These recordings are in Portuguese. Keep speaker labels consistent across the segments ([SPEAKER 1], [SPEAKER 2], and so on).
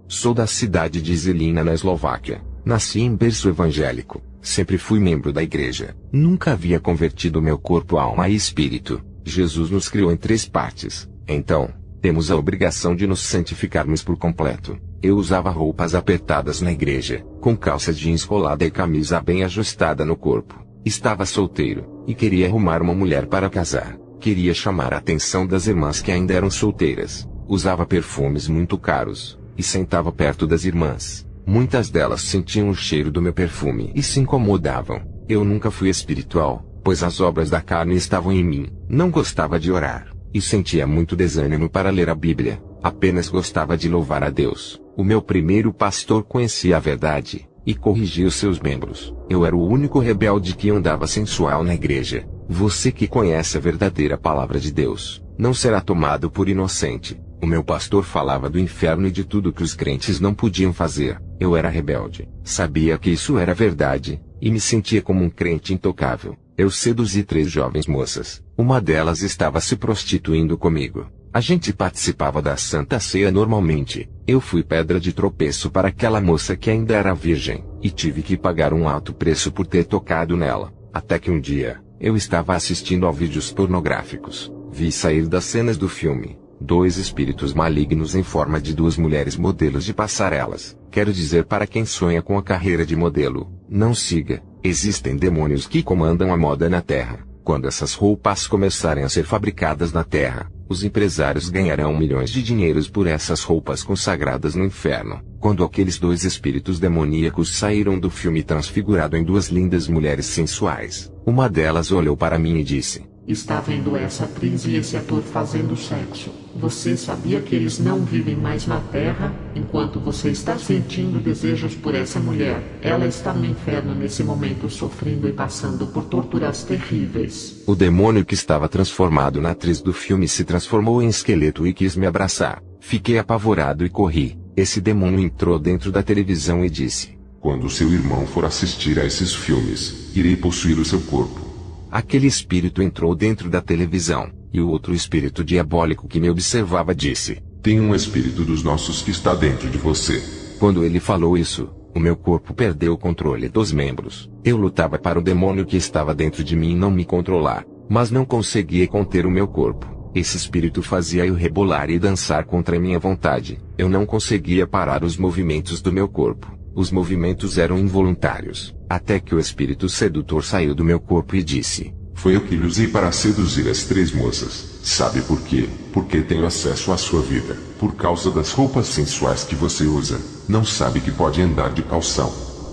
[SPEAKER 1] Sou da cidade de Žilina, na Eslováquia. Nasci em berço evangélico. Sempre fui membro da igreja. Nunca havia convertido meu corpo, alma e espírito. Jesus nos criou em 3 partes. Então, temos a obrigação de nos santificarmos por completo. Eu usava roupas apertadas na igreja, com calça jeans colada e camisa bem ajustada no corpo. Estava solteiro, e queria arrumar uma mulher para casar. Queria chamar a atenção das irmãs que ainda eram solteiras. Usava perfumes muito caros, e sentava perto das irmãs. Muitas delas sentiam o cheiro do meu perfume e se incomodavam. Eu nunca fui espiritual, pois as obras da carne estavam em mim. Não gostava de orar, e sentia muito desânimo para ler a Bíblia. Apenas gostava de louvar a Deus. O meu primeiro pastor conhecia a verdade, e corrigia os seus membros. Eu era o único rebelde que andava sensual na igreja. Você que conhece a verdadeira palavra de Deus, não será tomado por inocente. O meu pastor falava do inferno e de tudo que os crentes não podiam fazer. Eu era rebelde. Sabia que isso era verdade, e me sentia como um crente intocável. Eu seduzi 3 jovens moças. Uma delas estava se prostituindo comigo. A gente participava da Santa Ceia normalmente. Eu fui pedra de tropeço para aquela moça que ainda era virgem, e tive que pagar um alto preço por ter tocado nela. Até que um dia, eu estava assistindo a vídeos pornográficos. Vi sair das cenas do filme 2 espíritos malignos em forma de 2 mulheres modelos de passarelas. Quero dizer para quem sonha com a carreira de modelo, não siga. Existem demônios que comandam a moda na Terra. Quando essas roupas começarem a ser fabricadas na Terra, os empresários ganharão milhões de dinheiros por essas roupas consagradas no inferno. Quando aqueles 2 espíritos demoníacos saíram do filme transfigurado em 2 lindas mulheres sensuais, uma delas olhou para mim e disse:
[SPEAKER 2] "Está vendo essa atriz e esse ator fazendo sexo? Você sabia que eles não vivem mais na Terra? Enquanto você está sentindo desejos por essa mulher, ela está no inferno nesse momento sofrendo e passando por torturas terríveis."
[SPEAKER 1] O demônio que estava transformado na atriz do filme se transformou em esqueleto e quis me abraçar. Fiquei apavorado e corri. Esse demônio entrou dentro da televisão e disse:
[SPEAKER 3] "Quando seu irmão for assistir a esses filmes, irei possuir o seu corpo."
[SPEAKER 1] Aquele espírito entrou dentro da televisão, e o outro espírito diabólico que me observava disse:
[SPEAKER 3] "Tem um espírito dos nossos que está dentro de você."
[SPEAKER 1] Quando ele falou isso, o meu corpo perdeu o controle dos membros. Eu lutava para o demônio que estava dentro de mim não me controlar, mas não conseguia conter o meu corpo. Esse espírito fazia eu rebolar e dançar contra minha vontade. Eu não conseguia parar os movimentos do meu corpo. Os movimentos eram involuntários, até que o espírito sedutor saiu do meu corpo e disse:
[SPEAKER 3] "Foi eu que lhe usei para seduzir as 3 moças. Sabe por quê? Porque tenho acesso à sua vida, por causa das roupas sensuais que você usa. Não sabe que pode andar de calção."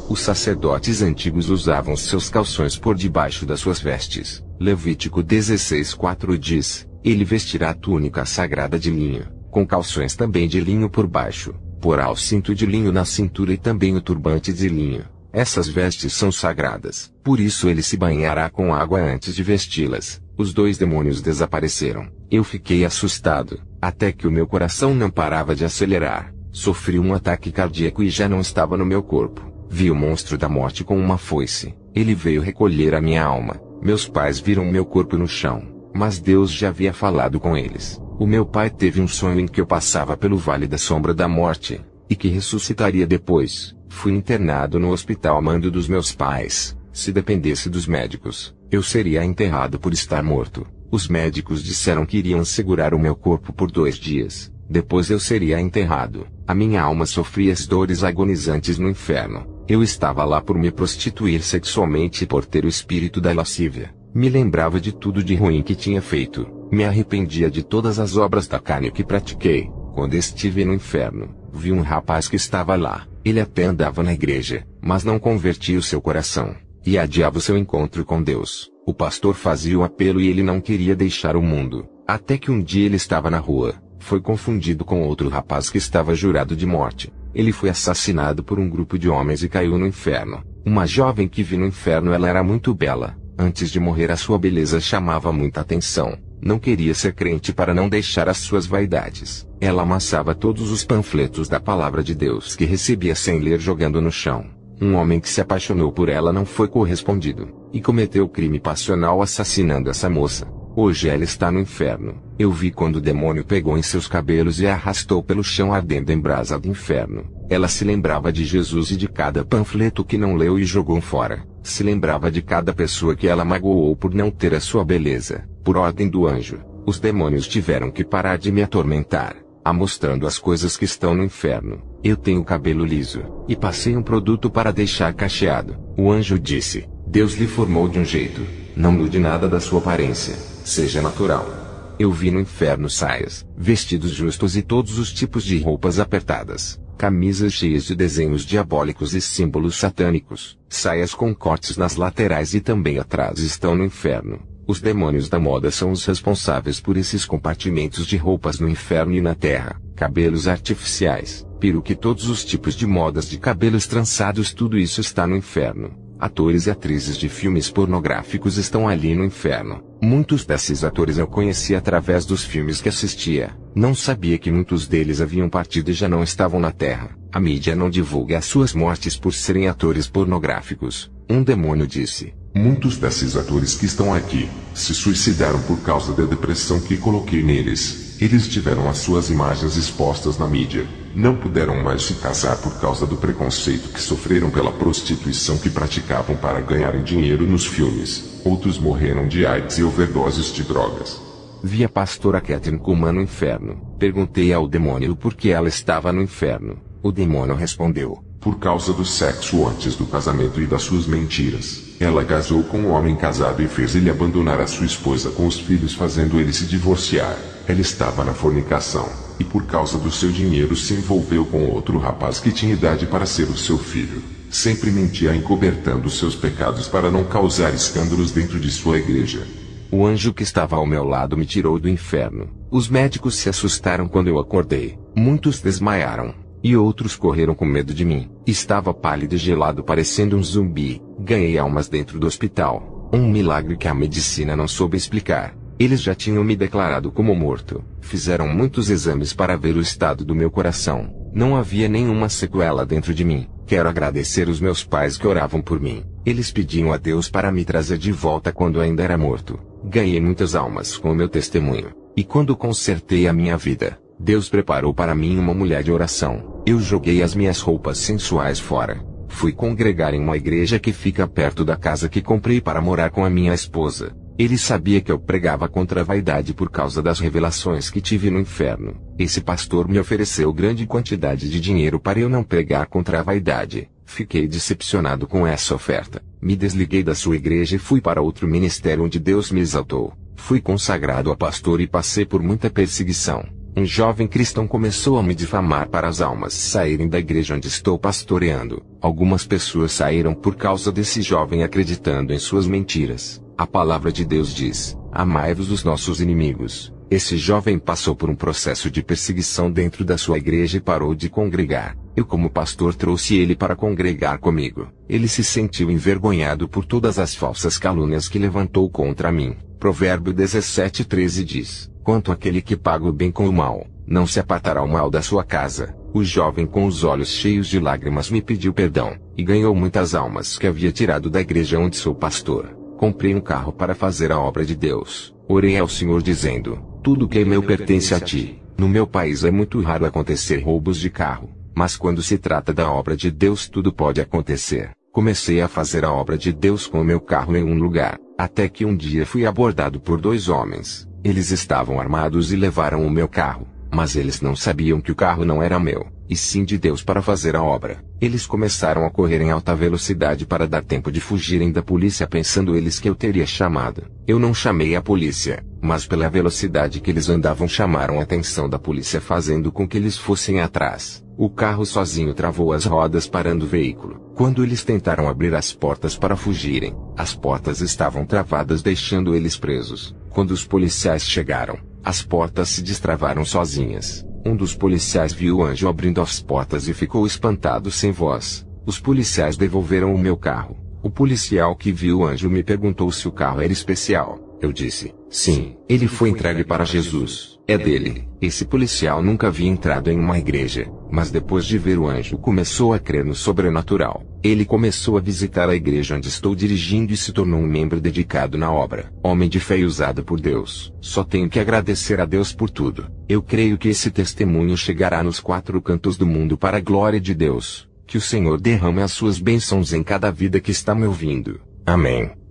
[SPEAKER 1] Os sacerdotes antigos usavam seus calções por debaixo das suas vestes. Levítico 16:4 diz: "Ele vestirá a túnica sagrada de linho, com calções também de linho por baixo. Porá o cinto de linho na cintura e também o turbante de linho. Essas vestes são sagradas, por isso ele se banhará com água antes de vesti-las." Os 2 demônios desapareceram. Eu fiquei assustado, até que o meu coração não parava de acelerar. Sofri um ataque cardíaco e já não estava no meu corpo. Vi o monstro da morte com uma foice. Ele veio recolher a minha alma. Meus pais viram meu corpo no chão, mas Deus já havia falado com eles. O meu pai teve um sonho em que eu passava pelo vale da sombra da morte, e que ressuscitaria depois. Fui internado no hospital a mando dos meus pais. Se dependesse dos médicos, eu seria enterrado por estar morto. Os médicos disseram que iriam segurar o meu corpo por 2 dias. Depois eu seria enterrado. A minha alma sofria as dores agonizantes no inferno. Eu estava lá por me prostituir sexualmente e por ter o espírito da lascívia. Me lembrava de tudo de ruim que tinha feito. Me arrependia de todas as obras da carne que pratiquei. Quando estive no inferno, vi um rapaz que estava lá. Ele até andava na igreja, mas não convertia o seu coração, e adiava o seu encontro com Deus. O pastor fazia o apelo e ele não queria deixar o mundo. Até que um dia ele estava na rua, foi confundido com outro rapaz que estava jurado de morte. Ele foi assassinado por um grupo de homens e caiu no inferno. Uma jovem que vi no inferno, ela era muito bela. Antes de morrer a sua beleza chamava muita atenção. Não queria ser crente para não deixar as suas vaidades. Ela amassava todos os panfletos da palavra de Deus que recebia sem ler jogando no chão. Um homem que se apaixonou por ela não foi correspondido, e cometeu crime passional assassinando essa moça. Hoje ela está no inferno. Eu vi quando o demônio pegou em seus cabelos e a arrastou pelo chão ardendo em brasa do inferno. Ela se lembrava de Jesus e de cada panfleto que não leu e jogou fora. Se lembrava de cada pessoa que ela magoou por não ter a sua beleza. Por ordem do anjo, os demônios tiveram que parar de me atormentar, mostrando as coisas que estão no inferno. Eu tenho cabelo liso, e passei um produto para deixar cacheado. O anjo disse: Deus lhe formou de um jeito, não mude nada da sua aparência, seja natural. Eu vi no inferno saias, vestidos justos e todos os tipos de roupas apertadas, camisas cheias de desenhos diabólicos e símbolos satânicos, saias com cortes nas laterais e também atrás estão no inferno. Os demônios da moda são os responsáveis por esses compartimentos de roupas no inferno e na terra, cabelos artificiais, peruca e todos os tipos de modas de cabelos trançados, tudo isso está no inferno. Atores e atrizes de filmes pornográficos estão ali no inferno. Muitos desses atores eu conheci através dos filmes que assistia. Não sabia que muitos deles haviam partido e já não estavam na terra. A mídia não divulga as suas mortes por serem atores pornográficos. Um demônio disse:
[SPEAKER 3] muitos desses atores que estão aqui se suicidaram por causa da depressão que coloquei neles. Eles tiveram as suas imagens expostas na mídia. Não puderam mais se casar por causa do preconceito que sofreram pela prostituição que praticavam para ganharem dinheiro nos filmes. Outros morreram de AIDS e overdoses de drogas.
[SPEAKER 1] Vi a pastora Catherine Kuhlman no inferno. Perguntei ao demônio por que ela estava no inferno. O demônio respondeu:
[SPEAKER 3] por causa do sexo antes do casamento e das suas mentiras. Ela casou com um homem casado e fez ele abandonar a sua esposa com os filhos, fazendo ele se divorciar. Ela estava na fornicação, e por causa do seu dinheiro se envolveu com outro rapaz que tinha idade para ser o seu filho. Sempre mentia encobertando seus pecados para não causar escândalos dentro de sua igreja.
[SPEAKER 1] O anjo que estava ao meu lado me tirou do inferno. Os médicos se assustaram quando eu acordei. Muitos desmaiaram, e outros correram com medo de mim. Estava pálido e gelado, parecendo um zumbi. Ganhei almas dentro do hospital. Um milagre que a medicina não soube explicar. Eles já tinham me declarado como morto. Fizeram muitos exames para ver o estado do meu coração. Não havia nenhuma sequela dentro de mim. Quero agradecer os meus pais que oravam por mim. Eles pediam a Deus para me trazer de volta quando ainda era morto. Ganhei muitas almas com o meu testemunho. E quando consertei a minha vida, Deus preparou para mim uma mulher de oração. Eu joguei as minhas roupas sensuais fora. Fui congregar em uma igreja que fica perto da casa que comprei para morar com a minha esposa. Ele sabia que eu pregava contra a vaidade por causa das revelações que tive no inferno. Esse pastor me ofereceu grande quantidade de dinheiro para eu não pregar contra a vaidade. Fiquei decepcionado com essa oferta. Me desliguei da sua igreja e fui para outro ministério onde Deus me exaltou. Fui consagrado a pastor e passei por muita perseguição. Um jovem cristão começou a me difamar para as almas saírem da igreja onde estou pastoreando. Algumas pessoas saíram por causa desse jovem acreditando em suas mentiras. A palavra de Deus diz: amai-vos os nossos inimigos. Esse jovem passou por um processo de perseguição dentro da sua igreja e parou de congregar. Eu, como pastor, trouxe ele para congregar comigo. Ele se sentiu envergonhado por todas as falsas calúnias que levantou contra mim. Provérbio 17:13 diz: quanto àquele que paga o bem com o mal, não se apartará o mal da sua casa. O jovem, com os olhos cheios de lágrimas, me pediu perdão, e ganhou muitas almas que havia tirado da igreja onde sou pastor. Comprei um carro para fazer a obra de Deus. Orei ao Senhor dizendo: tudo que é meu pertence a ti. No meu país é muito raro acontecer roubos de carro, mas quando se trata da obra de Deus tudo pode acontecer. Comecei a fazer a obra de Deus com o meu carro em um lugar, até que um dia fui abordado por 2 homens. Eles estavam armados e levaram o meu carro, mas eles não sabiam que o carro não era meu, e sim de Deus para fazer a obra. Eles começaram a correr em alta velocidade para dar tempo de fugirem da polícia, pensando eles que eu teria chamado. Eu não chamei a polícia, mas pela velocidade que eles andavam chamaram a atenção da polícia, fazendo com que eles fossem atrás. O carro sozinho travou as rodas, parando o veículo. Quando eles tentaram abrir as portas para fugirem, as portas estavam travadas, deixando eles presos. Quando os policiais chegaram, as portas se destravaram sozinhas. Um dos policiais viu o anjo abrindo as portas e ficou espantado sem voz. Os policiais devolveram o meu carro. O policial que viu o anjo me perguntou se o carro era especial. Eu disse: sim, ele foi entregue para Jesus. É dele. Esse policial nunca havia entrado em uma igreja, mas depois de ver o anjo começou a crer no sobrenatural. Ele começou a visitar a igreja onde estou dirigindo e se tornou um membro dedicado na obra. Homem de fé e usado por Deus. Só tenho que agradecer a Deus por tudo. Eu creio que esse testemunho chegará nos 4 cantos do mundo para a glória de Deus. Que o Senhor derrame as suas bênçãos em cada vida que está me ouvindo. Amém.